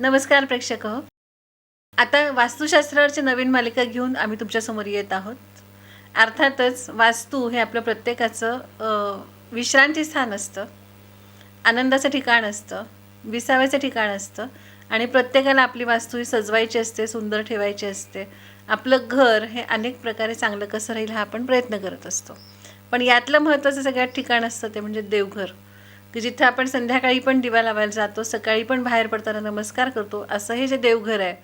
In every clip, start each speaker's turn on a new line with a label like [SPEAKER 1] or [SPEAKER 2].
[SPEAKER 1] नमस्कार प्रेक्षक हो. आता वास्तुशास्त्रावरची नवीन मालिका घेऊन आम्ही तुमच्यासमोर येत आहोत. अर्थातच वास्तू हे आपलं प्रत्येकाचं विश्रांती स्थान असतं, आनंदाचं ठिकाण असतं, विसाव्याचं ठिकाण असतं आणि प्रत्येकाला आपली वास्तू ही सजवायची असते, सुंदर ठेवायची असते. आपलं घर हे अनेक प्रकारे चांगलं कसं राहील हा आपण प्रयत्न करत असतो. पण यातलं महत्त्वाचं सगळ्यात ठिकाण असतं ते म्हणजे देवघर, की जिथं आपण संध्याकाळी पण दिवा लावायला जातो, सकाळी पण बाहेर पडताना नमस्कार करतो. असं हे जे देवघर आहे,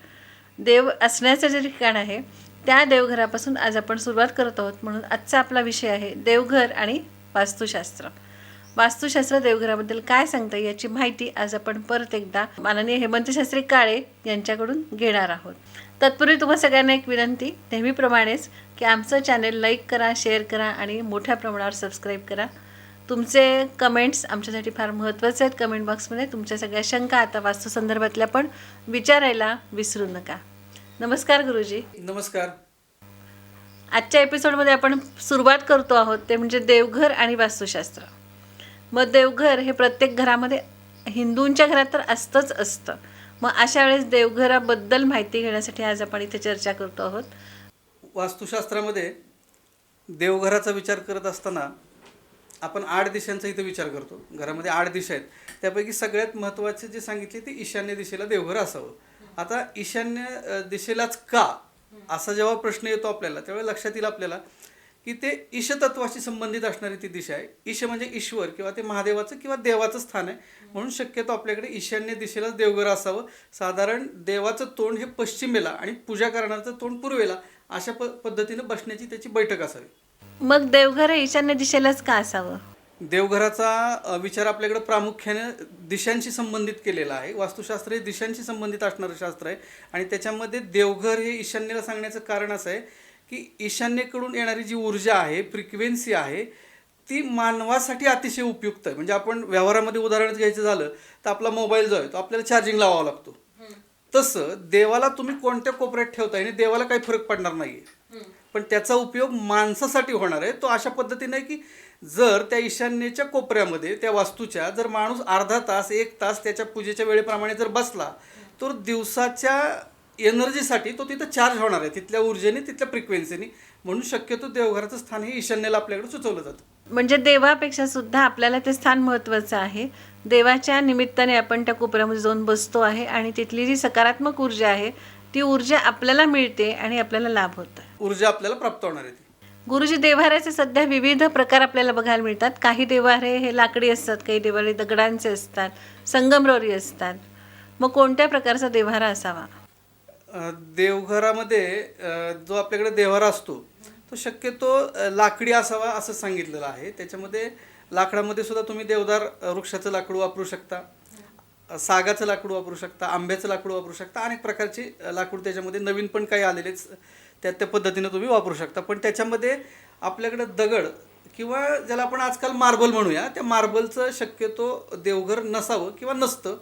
[SPEAKER 1] देव असण्याचं जे ठिकाण आहे, त्या देवघरापासून आज आपण सुरुवात करत आहोत. म्हणून आजचा आपला विषय आहे देवघर आणि वास्तुशास्त्र. वास्तुशास्त्र देवघराबद्दल काय सांगतं याची माहिती आज आपण परत एकदा माननीय हेमंतशास्त्री काळे यांच्याकडून घेणार आहोत. तत्पूर्वी तुम्हा सगळ्यांना एक विनंती, नेहमीप्रमाणेच, की आमचं चॅनल लाईक करा, शेअर करा आणि मोठ्या प्रमाणावर सबस्क्राईब करा. तुमचे कमेंट्स आमच्यासाठी फार महत्त्वाचे आहेत. कमेंट बॉक्समध्ये तुमच्या सगळ्या शंका आता वास्तू संदर्भातल्या पण विचारायला विसरू नका. नमस्कार गुरुजी.
[SPEAKER 2] नमस्कार.
[SPEAKER 1] आजच्या एपिसोडमध्ये आपण सुरुवात करतो आहोत ते म्हणजे देवघर आणि वास्तुशास्त्र. मग देवघर हे प्रत्येक घरामध्ये, हिंदूंच्या घरात तर असतंच असतं. मग अशा वेळेस देवघराबद्दल माहिती घेण्यासाठी आज आपण इथे चर्चा करतो आहोत.
[SPEAKER 2] वास्तुशास्त्रामध्ये देवघराचा विचार करत असताना आपण 8 दिशांचा इथे विचार करतो. घरामध्ये 8 दिशा आहेत, त्यापैकी सगळ्यात महत्त्वाचे जे सांगितले ते ईशान्य दिशेला देवघर असावं. आता ईशान्य दिशेलाच का असा जेव्हा प्रश्न येतो आपल्याला, त्यावेळेला लक्षात येईल आपल्याला की ते ईशतत्वाशी संबंधित असणारी ती दिशा आहे. ईश म्हणजे ईश्वर किंवा ते महादेवाचं किंवा देवाचं स्थान आहे. म्हणून शक्यतो आपल्याकडे ईशान्य दिशेलाच देवघर असावं. साधारण देवाचं तोंड हे पश्चिमेला आणि पूजा करण्याचं तोंड पूर्वेला अशा पद्धतीनं बसण्याची त्याची बैठक असावी.
[SPEAKER 1] मग देवघर हे ईशान्य दिशेलाच का असावं?
[SPEAKER 2] देवघराचा विचार आपल्याकडे प्रामुख्याने दिशांशी संबंधित केलेला आहे. वास्तुशास्त्र हे दिशांशी संबंधित असणारं शास्त्र आहे आणि त्याच्यामध्ये देवघर हे ईशान्येला सांगण्याचं कारण असं आहे की ईशान्येकडून येणारी जी ऊर्जा आहे, फ्रिक्वेन्सी आहे, ती मानवासाठी अतिशय उपयुक्त आहे. म्हणजे आपण व्यवहारामध्ये उदाहरणच घ्यायचं झालं तर आपला मोबाईल जो आहे तो आपल्याला चार्जिंग लावावा लागतो. तसं देवाला तुम्ही कोणत्या कोपऱ्यात ठेवताय आणि देवाला काही फरक पडणार नाही आहे, पण त्याचा उपयोग माणसासाठी होणार आहे. तो अशा पद्धतीने आहे की जर त्या ईशान्येच्या कोपऱ्यामध्ये त्या वास्तूच्या जर माणूस अर्धा तास 1 तास त्याच्या पूजेच्या वेळेप्रमाणे जर बसला तर दिवसाच्या एनर्जीसाठी तो तिथं चार्ज होणार आहे, तिथल्या ऊर्जेने, तिथल्या फ्रिक्वेन्सीने. म्हणून शक्यतो देवघराचं स्थान हे ईशान्येला आपल्याकडे सुचवलं जातं.
[SPEAKER 1] म्हणजे देवापेक्षा सुद्धा आपल्याला ते स्थान महत्त्वाचं आहे. देवाच्या निमित्ताने आपण त्या कोपऱ्यामध्ये जाऊन बसतो आहे आणि तिथली जी सकारात्मक ऊर्जा आहे ती ऊर्जा आपल्याला मिळते आणि आपल्याला लाभ होतो.
[SPEAKER 2] ऊर्जा आपल्याला प्राप्त होणार आहे ती.
[SPEAKER 1] गुरुजी, देव्हाऱ्याचे सध्या विविध प्रकार आपल्याला बघायला मिळतात. काही देव्हारे हे लाकडी असतात, काही देव्हारे दगडांचे असतात, संगमरवरी असतात. मग कोणत्या प्रकारचा देव्हारा असावा?
[SPEAKER 2] देवघरामध्ये जो आपल्याकडे देव्हारा असतो तो शक्यतो लाकडी असावा असं सांगितलेलं आहे. त्याच्यामध्ये लाकडामध्ये सुद्धा तुम्ही देवदार वृक्षाचं लाकूड वापरू शकता, सागाचं लाकूड वापरू शकता, आंब्याचं लाकूड वापरू शकता. अनेक प्रकारचे लाकूड त्याच्यामध्ये नवीन पण काही आलेलेच त्या पद्धतीनं तुम्ही वापरू शकता. पण त्याच्यामध्ये आपल्याकडं दगड किंवा ज्याला आपण आजकाल मार्बल म्हणूया, त्या मार्बलचं शक्यतो देवघर नसावं किंवा नसतं.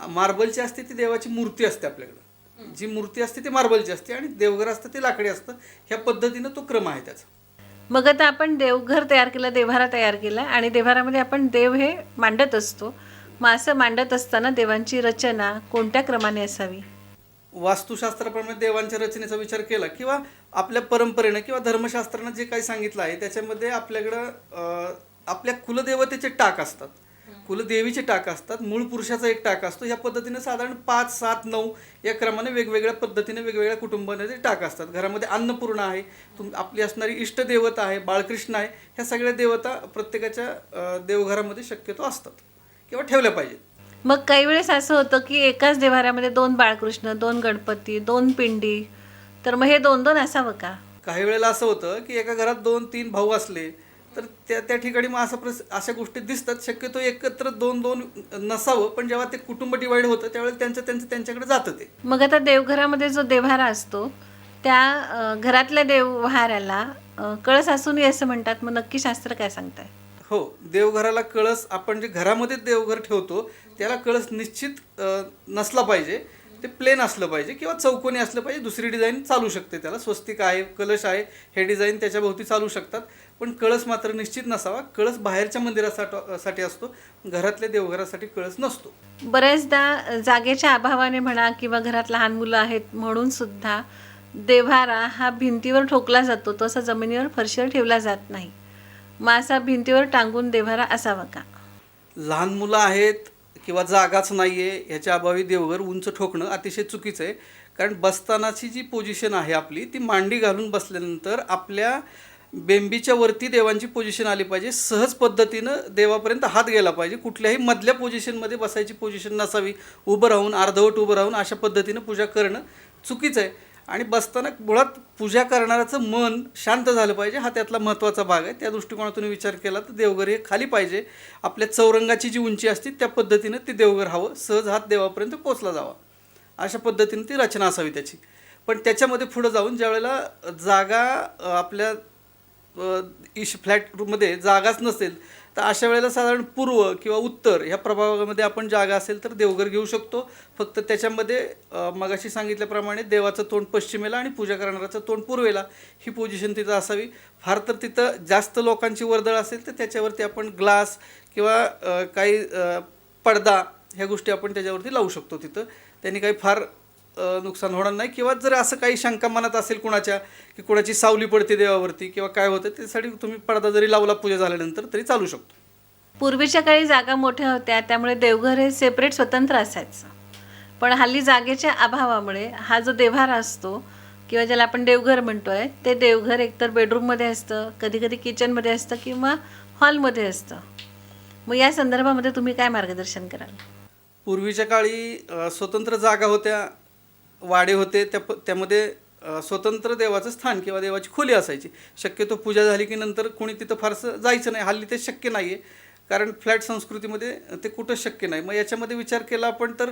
[SPEAKER 2] मार्बलची असते ती देवाची मूर्ती असते, आपल्याकडं जी मूर्ती असते ती मार्बलची असते आणि देवघर असतं ते लाकडी असतं. ह्या पद्धतीनं तो क्रम आहे त्याचा.
[SPEAKER 1] मग आता आपण देवघर तयार केलं, देव्हारा तयार केला आणि देव्हारामध्ये आपण देव हे मांडत असतो. मग असं मांडत असताना देवांची रचना कोणत्या क्रमाने असावी?
[SPEAKER 2] वास्तुशास्त्राप्रमाणे देवांच्या रचनेचा विचार केला किंवा आपल्या परंपरेनं किंवा धर्मशास्त्रानं जे काही सांगितलं आहे त्याच्यामध्ये आपल्याकडं आपल्या कुलदेवतेचे टाक असतात, कुलदेवीचे टाक असतात, मूळ पुरुषाचा एक टाक असतो. ह्या पद्धतीने साधारण 5, 7, 9 या क्रमाने वेगवेगळ्या पद्धतीने वेगवेगळ्या कुटुंबामध्ये टाक असतात. घरामध्ये अन्नपूर्णा आहे, आपली असणारी इष्टदेवता आहे, बाळकृष्ण आहे. ह्या सगळ्या देवता प्रत्येकाच्या देवघरामध्ये शक्यतो असतात किंवा ठेवल्या पाहिजेत.
[SPEAKER 1] मग काही वेळेस असं होतं की एकाच देव्हाऱ्यामध्ये 2 बाळकृष्ण, 2 गणपती, 2 पिंडी, तर मग हे 2-2 असावं का?
[SPEAKER 2] काही वेळेला असं होतं की एका घरात 2-3 भाऊ असले तर त्या ठिकाणी मग अशा गोष्टी दिसतात. शक्यतो एकत्र 2-2 नसावं, पण जेव्हा ते कुटुंब डिवाईड होतं त्यावेळेला त्यांच्याकडे जातं ते.
[SPEAKER 1] मग आता देवघरामध्ये जो देव्हारा असतो त्या घरातल्या देवहाऱ्याला कळस असू नये असं म्हणतात. मग नक्की शास्त्र काय सांगताय?
[SPEAKER 2] हो, देवघराला कळस, आपण जे घरामध्ये देवघर ठेवतो त्याला कळस निश्चित नसला पाहिजे. ते प्लेन असलं पाहिजे किंवा चौकोनी असलं पाहिजे. दुसरी डिझाईन चालू शकते, त्याला स्वस्तिक आहे, कलश आहे, हे डिझाईन त्याच्याभोवती चालू शकतात. पण कळस मात्र निश्चित नसावा. कळस बाहेरच्या मंदिरासाठी असतो, घरातल्या देवघरासाठी कळस नसतो.
[SPEAKER 1] बऱ्याचदा जागेच्या अभावाने म्हणा किंवा घरात लहान मुलं आहेत म्हणून सुद्धा देव्हारा हा भिंतीवर ठोकला जातो, तो असा जमिनीवर फरशीवर ठेवला जात नाही. मग असा भिंतीवर टांगून देव्हारा असावा का?
[SPEAKER 2] लहान मुलं आहेत किंवा जागाच नाही आहे ह्याच्या अभावी देवघर उंच ठोकणं अतिशय चुकीचं आहे. कारण बसतानाची जी पोझिशन आहे आपली, ती मांडी घालून बसल्यानंतर आपल्या बेंबीच्या वरती देवांची पोझिशन आली पाहिजे. सहज पद्धतीनं देवापर्यंत हात गेला पाहिजे. कुठल्याही मधल्या पोझिशनमध्ये बसायची पोझिशन नसावी. उभं राहून, अर्धवट उभं राहून अशा पद्धतीनं पूजा करणं चुकीचं आहे. आणि बसताना मुळात पूजा करणाऱ्याचं मन शांत झालं पाहिजे, हा त्यातला महत्त्वाचा भाग आहे. त्या दृष्टिकोनातून विचार केला तर देवघर हे खाली पाहिजे. आपल्या चौरंगाची जी उंची असते त्या पद्धतीनं ते देवघर हवं. सहज हात देवापर्यंत पोचला जावा, अशा पद्धतीने ती रचना असावी त्याची. पण त्याच्यामध्ये पुढं जाऊन ज्यावेळेला जागा आपल्या फ्लॅटमध्ये जागाच नसेल तर अशा वेळेला साधारण पूर्व किंवा उत्तर ह्या प्रभागामध्ये आपण जागा असेल तर देवघर घेऊ शकतो. फक्त त्याच्यामध्ये मगाशी सांगितल्याप्रमाणे देवाचं तोंड पश्चिमेला आणि पूजा करणाऱ्याचं तोंड पूर्वेला ही पोझिशन तिथं असावी. फार तर तिथं जास्त लोकांची वर्दळ असेल तर त्याच्यावरती आपण ग्लास किंवा काही पडदा ह्या गोष्टी आपण त्याच्यावरती लावू शकतो. तिथं त्यांनी काही फार नुकसान होणार नाही. किंवा जर असं काही शंका मनात असेल कुणाच्या की कुणाची सावली पडते देवावरती किंवा काय होतं, त्यासाठी तुम्ही पडदा जरी लावला पूजा झाल्यानंतर तरी चालू शकतो.
[SPEAKER 1] पूर्वीच्या काळी जागा मोठ्या होत्या त्यामुळे देवघर हे सेपरेट स्वतंत्र असायचं. पण हल्ली जागेच्या अभावामुळे हा जो देव्हारा असतो किंवा ज्याला आपण देवघर म्हणतोय, ते देवघर एकतर बेडरूममध्ये असतं, कधी कधी किचनमध्ये असतं किंवा हॉलमध्ये असतं. मग या संदर्भामध्ये तुम्ही काय मार्गदर्शन कराल?
[SPEAKER 2] पूर्वीच्या काळी स्वतंत्र जागा होत्या, वाडे होते, त्यामध्ये स्वतंत्र देवाचं स्थान किंवा देवाची खोली असायची. शक्यतो पूजा झाली की नंतर कोणी तिथं फारसं जायचं नाही. हल्ली ते शक्य नाही आहे, कारण फ्लॅट संस्कृतीमध्ये ते कुठंच शक्य नाही. मग याच्यामध्ये विचार केला आपण तर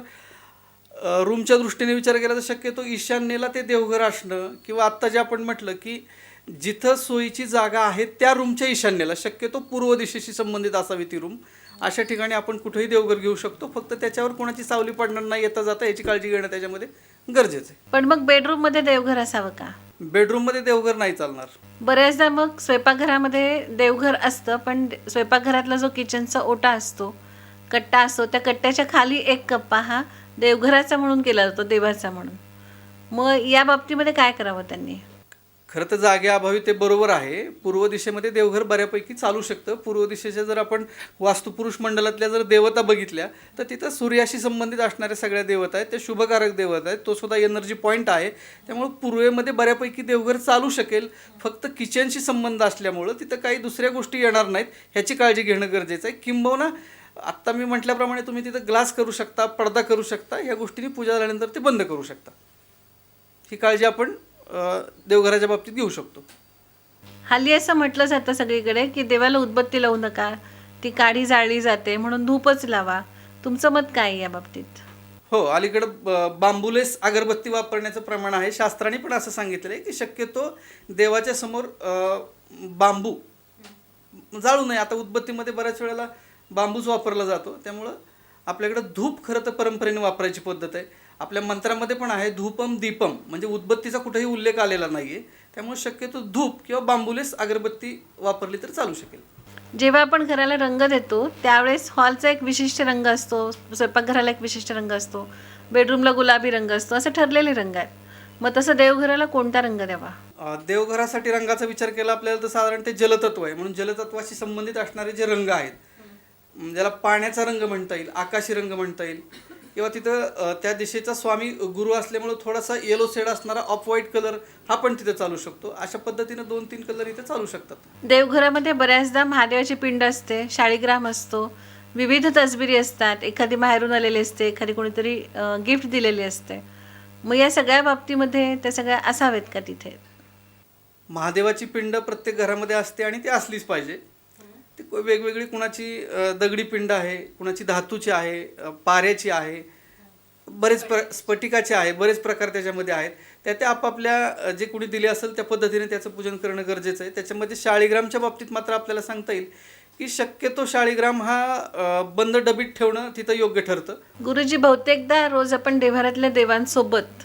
[SPEAKER 2] रूमच्या दृष्टीने विचार केला तर शक्यतो ईशान्येला ते देवघर असणं किंवा आत्ता जे आपण म्हटलं की जिथं सोयीची जागा आहे त्या रूमच्या ईशान्येला, शक्यतो पूर्व दिशेशी संबंधित असावी ती रूम, अशा ठिकाणी आपण कुठेही देवघर घेऊ शकतो. फक्त त्याच्यावर कोणाची सावली पडणार नाही येता जाता याची काळजी घेणं त्याच्यामध्ये गरजेचं आहे.
[SPEAKER 1] पण मग बेडरूममध्ये देवघर असावं का?
[SPEAKER 2] बेडरूममध्ये देवघर नाही चालणार.
[SPEAKER 1] बऱ्याचदा मग स्वयंपाकघरामध्ये देवघर असतं, पण स्वयंपाकघरातला जो किचनचा ओटा असतो, कट्टा असतो, त्या कट्ट्याच्या खाली एक कप्पा हा देवघराचा म्हणून केला जातो, देवाचा म्हणून. मग या बाबतीमध्ये काय करावं त्यांनी?
[SPEAKER 2] खरं तर जागेअभावी ते बरोबर आहे. पूर्व दिशेमध्ये देवघर बऱ्यापैकी चालू शकतं. पूर्व दिशेच्या जर आपण वास्तुपुरुष मंडलातल्या जर देवता बघितल्या तर तिथं सूर्याशी संबंधित असणाऱ्या सगळ्या देवता आहेत, त्या शुभकारक देवता आहेत. तो सुद्धा एनर्जी पॉईंट आहे. त्यामुळे पूर्वेमध्ये बऱ्यापैकी देवघर चालू शकेल. फक्त किचनशी संबंध असल्यामुळं तिथं काही दुसऱ्या गोष्टी येणार नाहीत, ह्याची काळजी घेणं गरजेचं आहे. किंबहुना आत्ता मी म्हटल्याप्रमाणे तुम्ही तिथं ग्लास करू शकता, पडदा करू शकता, या गोष्टींनी पूजा झाल्यानंतर ते बंद करू शकता. ही काळजी आपण देवघराच्या बाबतीत घेऊ शकतो.
[SPEAKER 1] हल्ली असं म्हटलं जातं सगळीकडे की देवाला उदबत्ती लावू नका, ती काडी जाळली जाते, म्हणून धूपच लावा. तुमचं मत काय आहे या बाबतीत?
[SPEAKER 2] हो, अलीकडं बांबूलेस अगरबत्ती वापरण्याचं प्रमाण आहे. शास्त्राने पण असं सांगितलं आहे की शक्यतो देवाच्या समोर बांबू जाळू नये. आता उदबत्तीमध्ये बऱ्याच वेळेला बांबूच वापरला जातो, त्यामुळं आपल्याकडं धूप खरं तर परंपरेने वापरायची पद्धत आहे. आपल्या मंत्रामध्ये पण आहे धूपम दीपम, म्हणजे उदबत्तीचा कुठेही उल्लेख आलेला नाही आहे. त्यामुळे शक्यतो धूप किंवा बांबूलेस अगरबत्ती वापरली तर चालू शकेल.
[SPEAKER 1] जेव्हा आपण घराला रंग देतो त्यावेळेस हॉलचा एक विशिष्ट रंग असतो, स्वयंपाकघराला एक विशिष्ट रंग असतो, बेडरूमला गुलाबी रंग असतो, असे ठरलेले रंग आहेत. मग तसं देवघराला कोणता रंग द्यावा?
[SPEAKER 2] देवघरासाठी रंगाचा विचार केला आपल्याला तर साधारण ते जलतत्व आहे, म्हणून जलतत्वाशी संबंधित असणारे जे रंग आहेत, ज्याला पाण्याचा रंग म्हणता येईल, आकाशी रंग म्हणता येईल, किंवा तिथं त्या दिशेचा स्वामी गुरु असल्यामुळं थोडासा येलो शेड असणारा ऑफ व्हाईट कलर हा पण तिथं चालू शकतो. अशा पद्धतीनं 2-3 कलर इथे चालू शकतात.
[SPEAKER 1] देवघरामध्ये बऱ्याचदा महादेवाची पिंड असते, शाळीग्राम असतो, विविध तसबिरी असतात, एखादी बाहेरून आलेली असते, एखादी कोणीतरी गिफ्ट दिलेली असते. मग या सगळ्या बाबतीमध्ये त्या सगळ्या असावेत का तिथे?
[SPEAKER 2] महादेवाची पिंड प्रत्येक घरामध्ये असते आणि ती असलीच पाहिजे. ती वेगवेगळी, कुणाची दगडी पिंड आहे, कुणाची धातूची आहे, पाऱ्याची आहे, बरेच स्फटिकाचे आहे, बरेच प्रकार त्याच्यामध्ये आहेत. त्या आपापल्या जे कोणी दिले असेल त्या पद्धतीने त्याचं पूजन करणं गरजेचं आहे. त्याच्यामध्ये शाळीग्रामच्या बाबतीत मात्र आपल्याला सांगता येईल की शक्यतो शाळीग्राम हा बंद डबीत ठेवणं तिथं योग्य ठरतं.
[SPEAKER 1] गुरुजी, बहुतेकदा रोज आपण देव्हाऱ्यातल्या देवांसोबत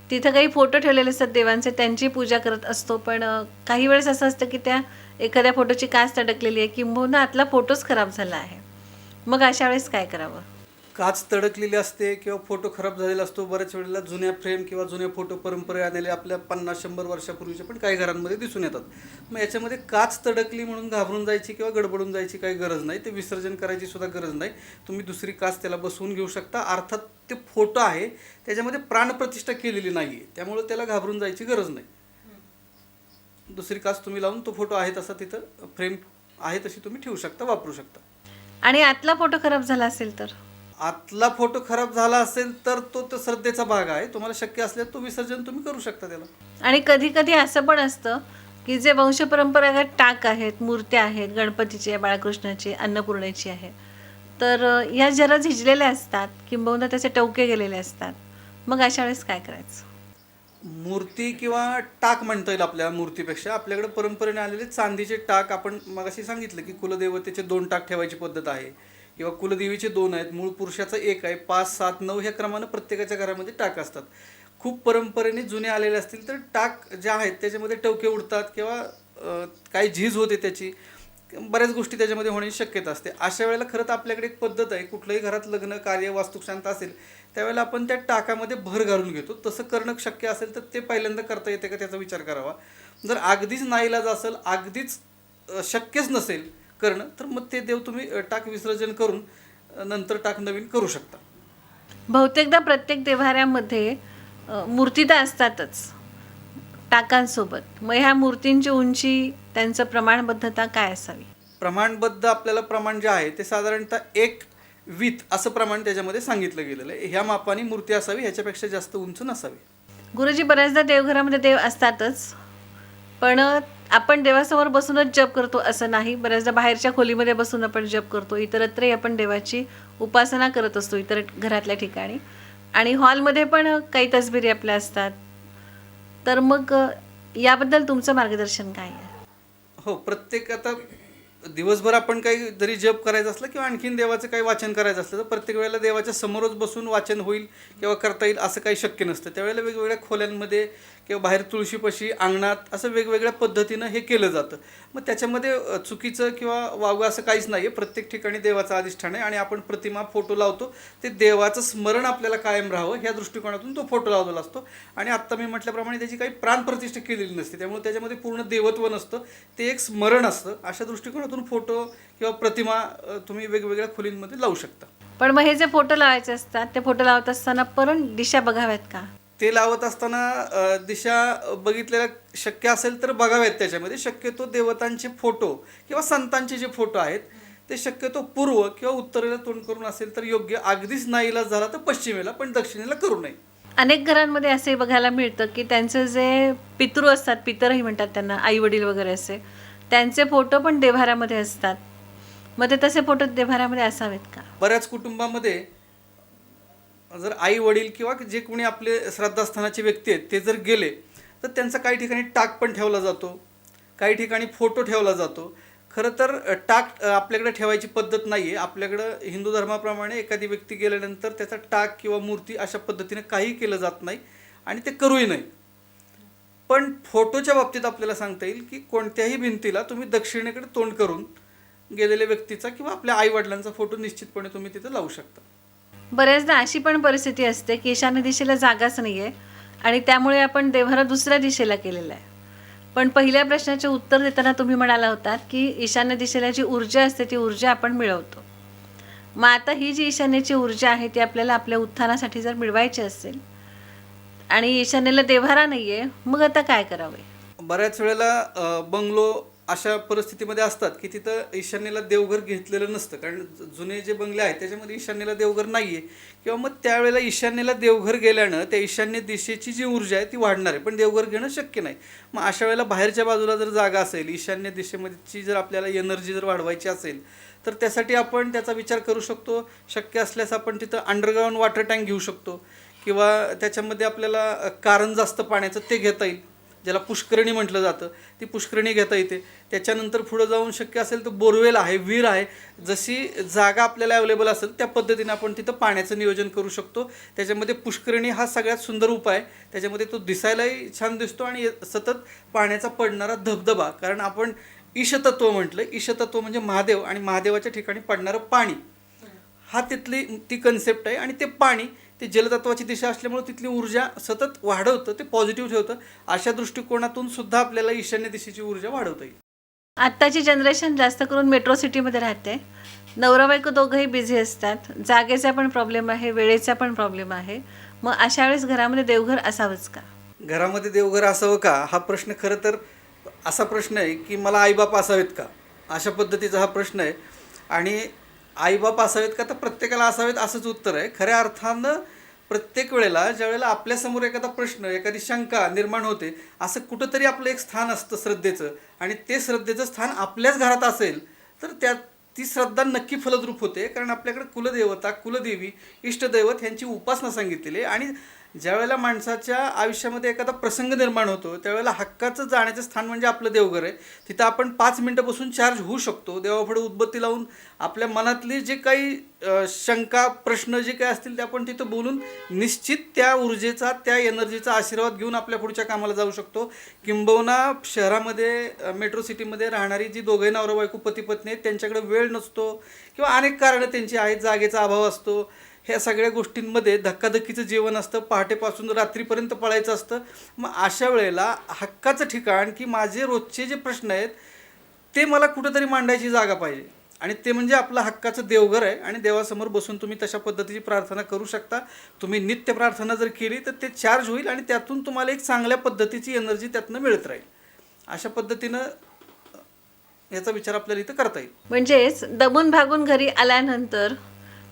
[SPEAKER 1] तिथं काही फोटो ठेवलेले असतात देवांचे, त्यांची पूजा करत असतो. पण काही वेळेस असं असतं की त्या एखाद्या फोटोची काच तडकलेली आहे किंबहुना आतला फोटोच खराब झाला आहे. मग अशा वेळेस काय करावं?
[SPEAKER 2] काच तडकलेली असते किंवा फोटो खराब झालेला असतो. बऱ्याच वेळेला जुन्या फ्रेम किंवा जुने फोटो परंपरे आलेले आपल्या 50-100 वर्षापूर्वीचे पण काही घरांमध्ये दिसून येतात. मग याच्यामध्ये काच तडकली म्हणून घाबरून जायची किंवा गडबडून जायची काही गरज नाही. ते विसर्जन करायची सुद्धा गरज नाही. तुम्ही दुसरी काच त्याला बसवून घेऊ शकता. अर्थात ते फोटो आहे त्याच्यामध्ये प्राणप्रतिष्ठा केलेली नाही आहे, त्यामुळे त्याला घाबरून जायची गरज नाही. दुसरी काच तुम्ही लावून तो फोटो आहे तसा तिथं फ्रेम आहे तशी तुम्ही ठेवू शकता, वापरू शकता.
[SPEAKER 1] आणि आतला फोटो खराब झाला असेल तर?
[SPEAKER 2] आतला फोटो खराब झाला असेल तर तो श्रद्धेचा भाग आहे. तुम्हाला शक्य असल्यास तो विसर्जन तुम्ही करू शकता त्याला.
[SPEAKER 1] आणि कधी कधी असं पण असतं की जे वंशपरंपरागत टाक आहेत, मूर्त्या आहेत, गणपतीची आहे, बाळकृष्णाची, अन्नपूर्णेची आहे, तर या जरा झिजलेल्या असतात किंबहुना त्याचे टवके गेलेले असतात. मग अशा वेळेस काय करायचं?
[SPEAKER 2] मूर्ती किंवा टाक म्हणता येईल आपल्या मूर्तीपेक्षा. आपल्याकडे परंपरेने आलेले चांदीचे टाक, आपण मगाशी सांगितलं की कुलदेवतेचे 2 टाक ठेवायची पद्धत आहे किंवा कुलदेवीचे 2 आहेत, मूळ पुरुषाचं 1 आहे. 5, 7, 9 ह्या क्रमानं प्रत्येकाच्या घरामध्ये टाक असतात. खूप परंपरेने जुने आलेले असतील तर टाक जे आहेत त्याच्यामध्ये टवके उडतात किंवा काही झीज होते त्याची, बऱ्याच गोष्टी त्याच्यामध्ये होण्याची शक्यता असते. अशा वेळेला खरं तर आपल्याकडे एक पद्धत आहे, कुठलंही घरात लग्न कार्य वास्तुशांत असेल त्यावेळेला आपण त्या टाकामध्ये भर घालून घेतो. तसं करणं शक्य असेल तर ते पहिल्यांदा करता येते का त्याचा विचार करावा. जर अगदीच नाईलाज असेल, अगदीच शक्यच नसेल करणं, तर मग ते देव तुम्ही टाक विसर्जन करून नंतर टाक नवीन करू शकता.
[SPEAKER 1] बहुतेकदा प्रत्येक देव्हाऱ्यामध्ये मूर्ती तर असतातच टाकांसोबत. मग ह्या मूर्तींची उंची, त्यांचं प्रमाणबद्धता काय असावी?
[SPEAKER 2] प्रमाणबद्ध आपल्याला प्रमाण जे आहे ते साधारणतः 1 वीत असं प्रमाण त्याच्यामध्ये सांगितलं गेलेलं आहे. ह्या मापाने मूर्ती असावी, ह्याच्यापेक्षा जास्त उंच नसावी.
[SPEAKER 1] गुरुजी, बऱ्याचदा देवघरामध्ये देव असतातच, पण आपण देवासमोर बसूनच जप करतो असं नाही. बऱ्याचदा बाहेरच्या खोलीमध्ये बसून आपण जप करतो, इतरत्रही आपण देवाची उपासना करत असतो इतर घरातल्या ठिकाणी, आणि हॉलमध्ये पण काही तसबिरी आपल्या असतात. तर मग याबद्दल तुमचं मार्गदर्शन काय आहे?
[SPEAKER 2] हो, प्रत्येक आता दिवसभर आपण काही जरी जप करायचं असलं किंवा आणखीन देवाचं काही वाचन करायचं असलं तर प्रत्येक वेळेला देवाच्या समोरच बसून वाचन होईल किंवा करता येईल असं काही शक्य नसतं. त्यावेळेला वेगवेगळ्या खोल्यांमध्ये किंवा बाहेर तुळशीपाशी, अंगणात असं वेगवेगळ्या पद्धतीनं हे केलं जातं. मग त्याच्यामध्ये चुकीचं किंवा वावगं असं काहीच नाही आहे. प्रत्येक ठिकाणी देवाचं अधिष्ठान आहे आणि आपण प्रतिमा, फोटो लावतो, ते देवाचं स्मरण आपल्याला कायम राहावं ह्या दृष्टिकोनातून तो फोटो लावलेला असतो. आणि आत्ता मी म्हटल्याप्रमाणे त्याची काही प्राणप्रतिष्ठा केलेली नसते, त्यामुळे त्याच्यामध्ये पूर्ण देवत्व नसतं, ते एक स्मरण असतं. अशा दृष्टिकोनातून फोटो किंवा प्रतिमा तुम्ही वेगवेगळ्या खोलींमध्ये लावू शकता.
[SPEAKER 1] पण मग हे जे फोटो लावायचे असतात, ते फोटो लावत असताना पण दिशा बघाव्यात का?
[SPEAKER 2] ते लावत असताना दिशा बघितलेल्या शक्य असेल तर बघावेत. त्याच्यामध्ये शक्यतो देवतांचे फोटो किंवा संतांचे जे फोटो आहेत ते शक्यतो पूर्व किंवा उत्तरेला तोंड करून असेल तर योग्य. अगदीच नाईलाज झाला तर पश्चिमेला, पण दक्षिणेला करू नये.
[SPEAKER 1] अनेक घरांमध्ये असे बघायला मिळतं की त्यांचे जे पितृ असतात, पितरही म्हणतात त्यांना, आई वडील वगैरे असे, त्यांचे फोटो पण देव्हाऱ्यामध्ये असतात. मग ते तसे फोटो देव्हाऱ्यामध्ये असावेत का?
[SPEAKER 2] बऱ्याच कुटुंबामध्ये जर आई वडील किंवा जे कोणी आपले श्रद्धास्थानाचे व्यक्ती आहेत ते जर गेले तर त्यांचा काही ठिकाणी टाक पण ठेवला जातो, काही ठिकाणी फोटो ठेवला जातो. खरं तर टाक आपल्याकडे ठेवायची पद्धत नाही आहे. आपल्याकडं हिंदू धर्माप्रमाणे एखादी व्यक्ती गेल्यानंतर त्याचा टाक किंवा मूर्ती अशा पद्धतीने काही केलं जात नाही आणि ते करूही नाही. पण फोटोच्या बाबतीत आपल्याला सांगता येईल की कोणत्याही भिंतीला तुम्ही दक्षिणेकडे तोंड करून गेलेल्या व्यक्तीचा किंवा आपल्या आईवडिलांचा फोटो निश्चितपणे तुम्ही तिथं लावू शकता.
[SPEAKER 1] बऱ्याचदा अशी पण परिस्थिती असते की ईशान्य दिशेला जागाच नाही आहे आणि त्यामुळे आपण देव्हारा दुसऱ्या दिशेला केलेला आहे. पण पहिल्या प्रश्नाचे उत्तर देताना तुम्ही म्हणाला होतात की ईशान्य दिशेला जी ऊर्जा असते ती ऊर्जा आपण मिळवतो. मग आता ही जी ईशान्येची ऊर्जा आहे ती आपल्याला आपल्या उत्थानासाठी जर मिळवायची असेल आणि ईशान्येला देव्हारा नाही आहे, मग आता काय करावे?
[SPEAKER 2] बऱ्याच वेळेला बंगलो अशा परिस्थितीमध्ये असतात की तिथं ईशान्येला देवघर घेतलेलं नसतं, कारण जुने जे बंगले आहेत त्याच्यामध्ये ईशान्येला देवघर नाही आहे. किंवा मग त्यावेळेला ईशान्येला देवघर गेल्यानं त्या ईशान्य दिशेची जी ऊर्जा आहे ती वाढणार आहे, पण देवघर घेणं शक्य नाही. मग अशा वेळेला बाहेरच्या बाजूला जर जागा असेल, ईशान्य दिशेमध्येची जर आपल्याला एनर्जी जर वाढवायची असेल तर त्यासाठी आपण त्याचा विचार करू शकतो. शक्य असल्यास आपण तिथं अंडरग्राऊंड वॉटर टँक घेऊ शकतो किंवा त्याच्यामध्ये आपल्याला कारण जास्त पाण्याचं ते घेता येईल. ज्याला पुष्करणी म्हटलं जातं, ती पुष्करणी घेता येते. त्याच्यानंतर पुढं जाऊन शक्य असेल तर बोरवेल आहे, विहीर आहे. जशी जागा आपल्याला अवेलेबल असेल त्या पद्धतीने आपण तिथं पाण्याचं नियोजन करू शकतो. त्याच्यामध्ये पुष्करणी हा सगळ्यात सुंदर उपाय. त्याच्यामध्ये तो दिसायलाही छान दिसतो आणि सतत पाण्याचा पडणारा धबधबा, कारण आपण ईशतत्व म्हटलं, ईशतत्व म्हणजे महादेव आणि महादेवाच्या ठिकाणी पडणारं पाणी, हा तिथली ती कन्सेप्ट आहे. आणि ते पाणी ते जलतत्वाची दिशा असल्यामुळे तिथली ऊर्जा सतत वाढवतं, ते पॉझिटिव्ह ठेवतं. अशा दृष्टिकोनातून सुद्धा आपल्याला ईशान्य दिशेची ऊर्जा वाढवता येईल.
[SPEAKER 1] आत्ताची जनरेशन जास्त करून मेट्रो सिटीमध्ये राहते. नवरा बायको दोघंही बिझी असतात. जागेचा पण प्रॉब्लेम आहे, वेळेचा पण प्रॉब्लेम आहे. मग अशा वेळेस घरामध्ये देवघर असावंच का?
[SPEAKER 2] घरामध्ये देवघर असावं का, हा प्रश्न खरं तर असा प्रश्न आहे की मला आईबाप असावेत का, अशा पद्धतीचा हा प्रश्न आहे. आणि आईबाप असावेत का, तर प्रत्येकाला असावेत असंच उत्तर आहे. खऱ्या अर्थानं प्रत्येक वेळेला ज्यावेळेला आपल्यासमोर एखादा प्रश्न, एखादी शंका निर्माण होते, असं कुठंतरी आपलं एक स्थान असतं श्रद्धेचं, आणि ते श्रद्धेचं स्थान आपल्याच घरात असेल तर ती श्रद्धा नक्की फलद्रूप होते. कारण आपल्याकडे कुलदेवता, कुलदेवी, इष्टदैवत ह्यांची उपासना सांगितलेली आहे. आणि ज्यावेळेला माणसाच्या आयुष्यामध्ये एखादा प्रसंग निर्माण होतो त्यावेळेला हक्काचं जाण्याचं स्थान म्हणजे आपलं देवघर आहे. तिथं आपण 5 मिनटं बसून चार्ज होऊ शकतो. देवापुढे उदबत्ती लावून आपल्या मनातली जे काही शंका, प्रश्न जे काही असतील ते आपण तिथं बोलून निश्चित त्या ऊर्जेचा, त्या एनर्जीचा आशीर्वाद घेऊन आपल्या पुढच्या कामाला जाऊ शकतो. किंबहुना शहरामध्ये, मेट्रो सिटीमध्ये राहणारी जी दोघंही नवरा बायको, पती पत्नी आहेत, त्यांच्याकडे वेळ नसतो किंवा अनेक कारणं त्यांची आहेत, जागेचा अभाव असतो. ह्या सगळ्या गोष्टींमध्ये धक्काधक्कीचं जीवन असतं, पहाटेपासून रात्रीपर्यंत पळायचं असतं. मग अशा वेळेला हक्काचं ठिकाण, की माझे रोजचे जे प्रश्न आहेत ते मला कुठंतरी मांडायची जागा पाहिजे, आणि ते म्हणजे आपलं हक्काचं देवघर आहे. आणि देवासमोर बसून तुम्ही तशा पद्धतीची प्रार्थना करू शकता. तुम्ही नित्य प्रार्थना जर केली तर ते चार्ज होईल आणि त्यातून तुम्हाला एक चांगल्या पद्धतीची एनर्जी त्यातनं मिळत राहील. अशा पद्धतीनं याचा विचार आपल्याला इथं करता येईल.
[SPEAKER 1] म्हणजेच दमून भागून घरी आल्यानंतर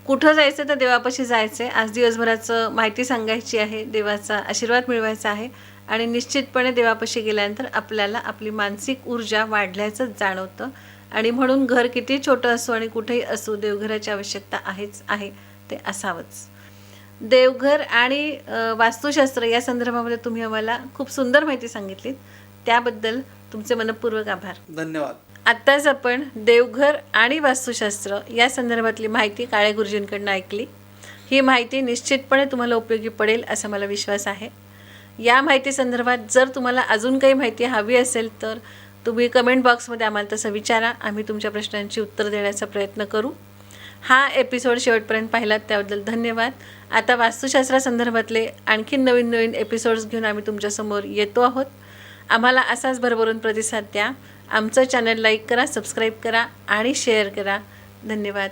[SPEAKER 1] कुठं जायचं तर देवापाशी जायचं आहे. आज दिवसभराचं माहिती सांगायची आहे, देवाचा आशीर्वाद मिळवायचा आहे. आणि निश्चितपणे देवापाशी गेल्यानंतर आपल्याला आपली मानसिक ऊर्जा वाढल्याचं जाणवतं. आणि म्हणून घर किती छोटं असो आणि कुठेही असो, देवघराची आवश्यकता आहेच आहे, ते असावंच. देवघर आणि वास्तुशास्त्र या संदर्भामध्ये तुम्ही आम्हाला खूप सुंदर माहिती सांगितलीत, त्याबद्दल तुमचे मनःपूर्वक आभार.
[SPEAKER 2] धन्यवाद.
[SPEAKER 1] आत्ताच आपण देवघर आणि वास्तुशास्त्र या संदर्भातली माहिती काळे गुरुजींकडून ऐकली. ही माहिती निश्चितपणे तुम्हाला उपयोगी पडेल असा मला विश्वास आहे. या माहिती संदर्भात जर तुम्हाला अजून काही माहिती हवी असेल तर तुम्ही कमेंट बॉक्समध्ये आम्हाला तसं विचारा. आम्ही तुमच्या प्रश्नांची उत्तर देण्याचा प्रयत्न करू. हा एपिसोड शेवटपर्यंत पाहिलात त्याबद्दल धन्यवाद. आता वास्तुशास्त्रासंदर्भातले आणखी नवीन नवीन एपिसोड्स घेऊन आम्ही तुमच्यासमोर येतो आहोत. आम्हाला असाच भरभरून प्रतिसाद द्या. आमचं चॅनल लाईक करा, सबस्क्राईब करा आणि शेअर करा. धन्यवाद.